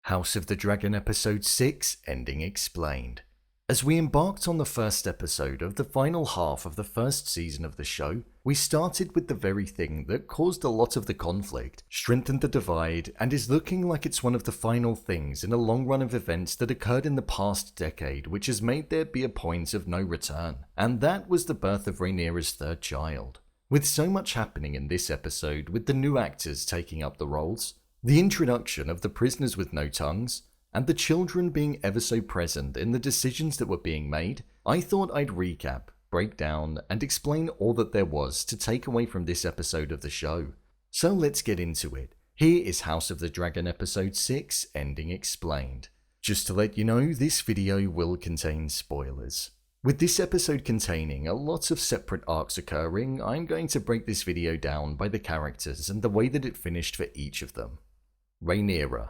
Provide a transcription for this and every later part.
House of the Dragon Episode 6 Ending Explained. As we embarked on the first episode of the final half of the first season of the show, we started with the very thing that caused a lot of the conflict, strengthened the divide, and is looking like it's one of the final things in a long run of events that occurred in the past decade which has made there be a point of no return, and that was the birth of Rhaenyra's third child. With so much happening in this episode, with the new actors taking up the roles, the introduction of the prisoners with no tongues, and the children being ever so present in the decisions that were being made, I thought I'd recap, break down, and explain all that there was to take away from this episode of the show. So let's get into it. Here is House of the Dragon Episode 6 Ending Explained. Just to let you know, this video will contain spoilers. With this episode containing a lot of separate arcs occurring, I'm going to break this video down by the characters and the way that it finished for each of them. Rhaenyra.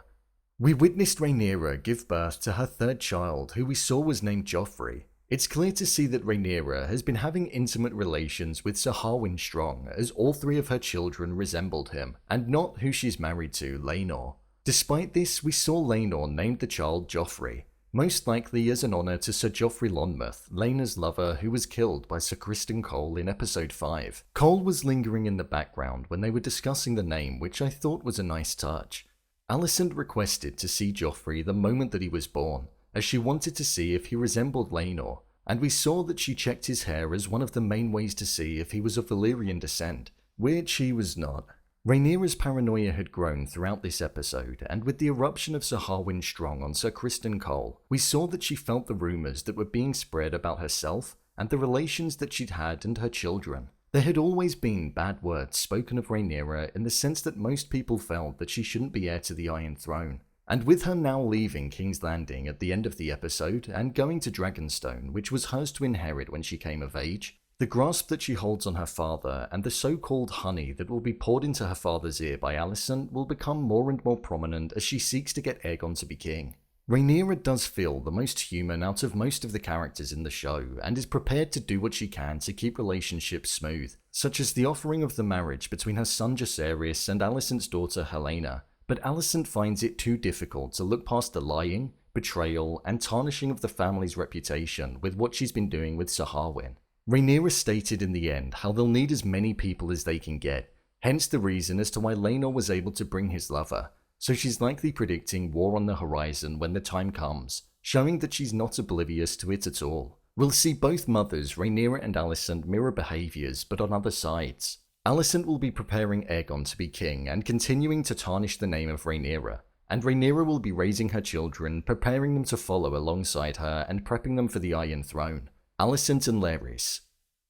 We witnessed Rhaenyra give birth to her third child, who we saw was named Joffrey. It's clear to see that Rhaenyra has been having intimate relations with Ser Harwin Strong, as all three of her children resembled him, and not who she's married to, Laenor. Despite this, we saw Laenor named the child Joffrey, most likely as an honour to Sir Joffrey Lonmouth, Laena's lover, who was killed by Sir Criston Cole in episode 5. Cole was lingering in the background when they were discussing the name, which I thought was a nice touch. Alicent requested to see Joffrey the moment that he was born, as she wanted to see if he resembled Laenor, and we saw that she checked his hair as one of the main ways to see if he was of Valyrian descent, which he was not. Rhaenyra's paranoia had grown throughout this episode, and with the eruption of Ser Harwin Strong on Sir Criston Cole, we saw that she felt the rumours that were being spread about herself and the relations that she'd had and her children. There had always been bad words spoken of Rhaenyra in the sense that most people felt that she shouldn't be heir to the Iron Throne, and with her now leaving King's Landing at the end of the episode and going to Dragonstone, which was hers to inherit when she came of age, the grasp that she holds on her father and the so-called honey that will be poured into her father's ear by Alicent will become more and more prominent as she seeks to get Aegon to be king. Rhaenyra does feel the most human out of most of the characters in the show and is prepared to do what she can to keep relationships smooth, such as the offering of the marriage between her son Viserys and Alicent's daughter Helena, but Alicent finds it too difficult to look past the lying, betrayal, and tarnishing of the family's reputation with what she's been doing with Ser Harwin. Rhaenyra stated in the end how they'll need as many people as they can get, hence the reason as to why Laenor was able to bring his lover. So she's likely predicting war on the horizon when the time comes, showing that she's not oblivious to it at all. We'll see both mothers, Rhaenyra and Alicent, mirror behaviours, but on other sides. Alicent will be preparing Aegon to be king and continuing to tarnish the name of Rhaenyra, and Rhaenyra will be raising her children, preparing them to follow alongside her and prepping them for the Iron Throne. Allicent and Larys.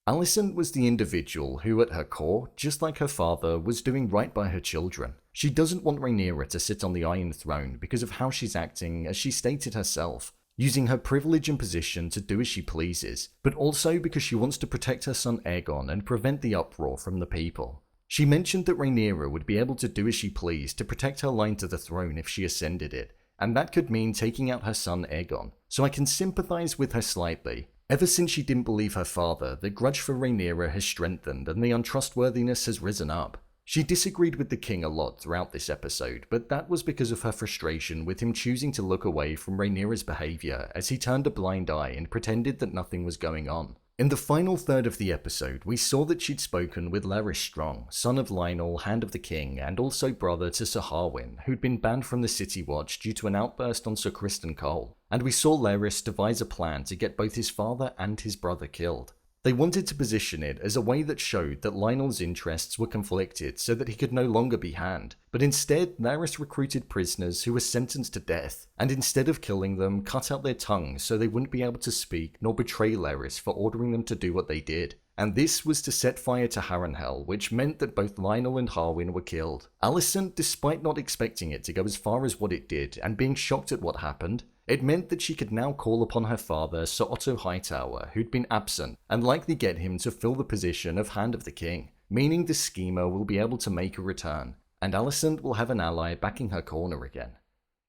Alicent was the individual who, at her core, just like her father, was doing right by her children. She doesn't want Rhaenyra to sit on the Iron Throne because of how she's acting, as she stated herself, using her privilege and position to do as she pleases, but also because she wants to protect her son Aegon and prevent the uproar from the people. She mentioned that Rhaenyra would be able to do as she pleased to protect her line to the throne if she ascended it, and that could mean taking out her son Aegon, so I can sympathise with her slightly. Ever since she didn't believe her father, the grudge for Rhaenyra has strengthened and the untrustworthiness has risen up. She disagreed with the king a lot throughout this episode, but that was because of her frustration with him choosing to look away from Rhaenyra's behaviour as he turned a blind eye and pretended that nothing was going on. In the final third of the episode, we saw that she'd spoken with Larys Strong, son of Lionel, Hand of the King, and also brother to Ser Harwin, who'd been banned from the City Watch due to an outburst on Sir Criston Cole, and we saw Larys devise a plan to get both his father and his brother killed. They wanted to position it as a way that showed that Lionel's interests were conflicted so that he could no longer be Hand, but instead Larys recruited prisoners who were sentenced to death, and instead of killing them, cut out their tongues so they wouldn't be able to speak nor betray Larys for ordering them to do what they did. And this was to set fire to Harrenhal, which meant that both Lionel and Harwin were killed. Alicent, despite not expecting it to go as far as what it did and being shocked at what happened, it meant that she could now call upon her father, Sir Otto Hightower, who'd been absent, and likely get him to fill the position of Hand of the King, meaning the schemer will be able to make a return, and Alicent will have an ally backing her corner again.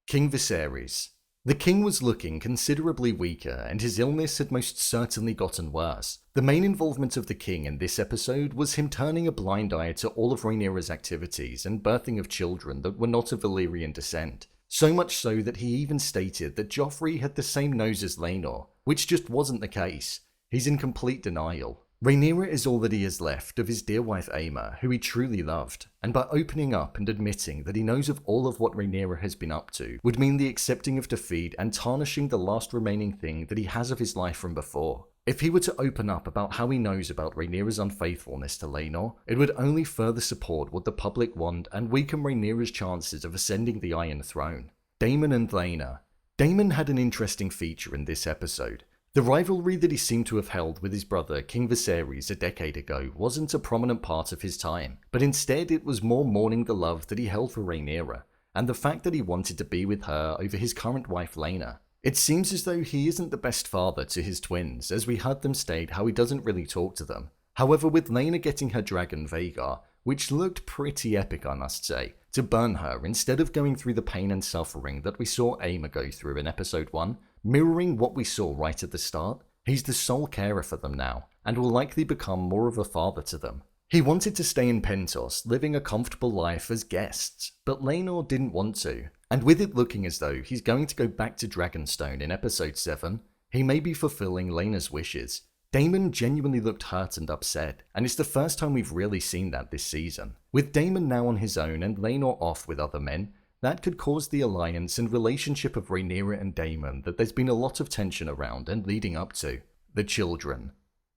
King Viserys. The king was looking considerably weaker, and his illness had most certainly gotten worse. The main involvement of the king in this episode was him turning a blind eye to all of Rhaenyra's activities and birthing of children that were not of Valyrian descent. So much so that he even stated that Joffrey had the same nose as Laenor, which just wasn't the case. He's in complete denial. Rhaenyra is all that he has left of his dear wife Aemond, who he truly loved, and by opening up and admitting that he knows of all of what Rhaenyra has been up to would mean the accepting of defeat and tarnishing the last remaining thing that he has of his life from before. If he were to open up about how he knows about Rhaenyra's unfaithfulness to Laenor, it would only further support what the public want and weaken Rhaenyra's chances of ascending the Iron Throne. Daemon and Laena. Daemon had an interesting feature in this episode. The rivalry that he seemed to have held with his brother King Viserys a decade ago wasn't a prominent part of his time, but instead it was more mourning the love that he held for Rhaenyra, and the fact that he wanted to be with her over his current wife Laena. It seems as though he isn't the best father to his twins, as we heard them state how he doesn't really talk to them. However, with Laena getting her dragon Vhagar, which looked pretty epic I must say, to burn her instead of going through the pain and suffering that we saw Aemond go through in episode 1, mirroring what we saw right at the start, he's the sole carer for them now, and will likely become more of a father to them. He wanted to stay in Pentos, living a comfortable life as guests, but Laenor didn't want to, and with it looking as though he's going to go back to Dragonstone in episode 7, he may be fulfilling Laena's wishes. Daemon genuinely looked hurt and upset, and it's the first time we've really seen that this season. With Daemon now on his own and Laenor off with other men, that could cause the alliance and relationship of Rhaenyra and Daemon that there's been a lot of tension around and leading up to. The children.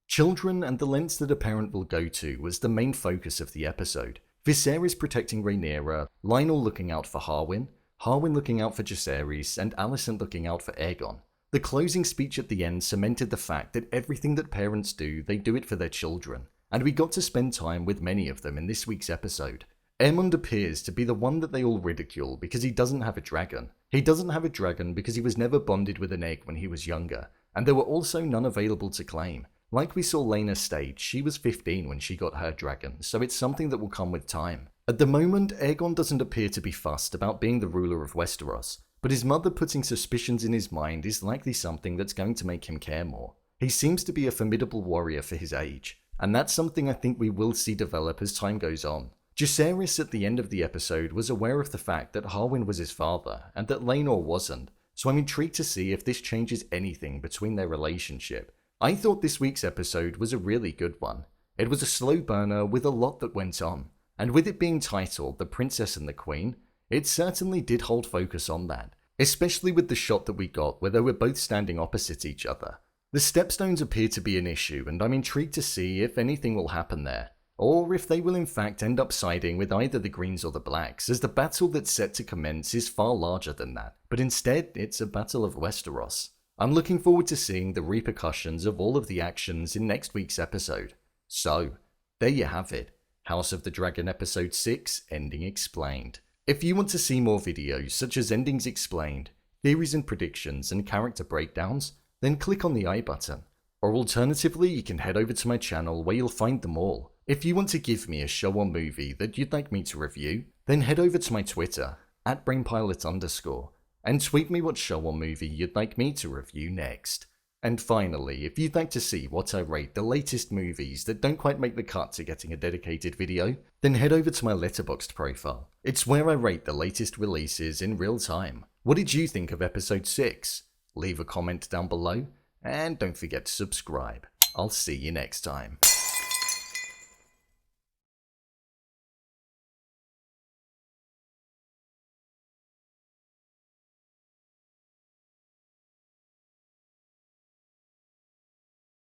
Children and the lengths that a parent will go to was the main focus of the episode. Viserys protecting Rhaenyra, Lionel looking out for Harwin, Harwin looking out for Viserys, and Alicent looking out for Aegon. The closing speech at the end cemented the fact that everything that parents do, they do it for their children, and we got to spend time with many of them in this week's episode. Aemond appears to be the one that they all ridicule because he doesn't have a dragon. He doesn't have a dragon because he was never bonded with an egg when he was younger, and there were also none available to claim. Like we saw Laena state, she was 15 when she got her dragon, so it's something that will come with time. At the moment, Aegon doesn't appear to be fussed about being the ruler of Westeros, but his mother putting suspicions in his mind is likely something that's going to make him care more. He seems to be a formidable warrior for his age, and that's something I think we will see develop as time goes on. Viserys at the end of the episode was aware of the fact that Harwin was his father and that Laenor wasn't, so I'm intrigued to see if this changes anything between their relationship. I thought this week's episode was a really good one. It was a slow burner with a lot that went on, and with it being titled The Princess and the Queen, it certainly did hold focus on that, especially with the shot that we got where they were both standing opposite each other. The stepstones appear to be an issue, and I'm intrigued to see if anything will happen there, or if they will in fact end up siding with either the Greens or the Blacks, as the battle that's set to commence is far larger than that, but instead it's a battle of Westeros. I'm looking forward to seeing the repercussions of all of the actions in next week's episode. So, there you have it, House of the Dragon episode 6, Ending Explained. If you want to see more videos such as Endings Explained, theories and predictions, and character breakdowns, then click on the I button. Or alternatively, you can head over to my channel where you'll find them all. If you want to give me a show or movie that you'd like me to review, then head over to my Twitter, @brainpilot_, and tweet me what show or movie you'd like me to review next. And finally, if you'd like to see what I rate the latest movies that don't quite make the cut to getting a dedicated video, then head over to my Letterboxd profile. It's where I rate the latest releases in real time. What did you think of episode 6? Leave a comment down below, and don't forget to subscribe. I'll see you next time.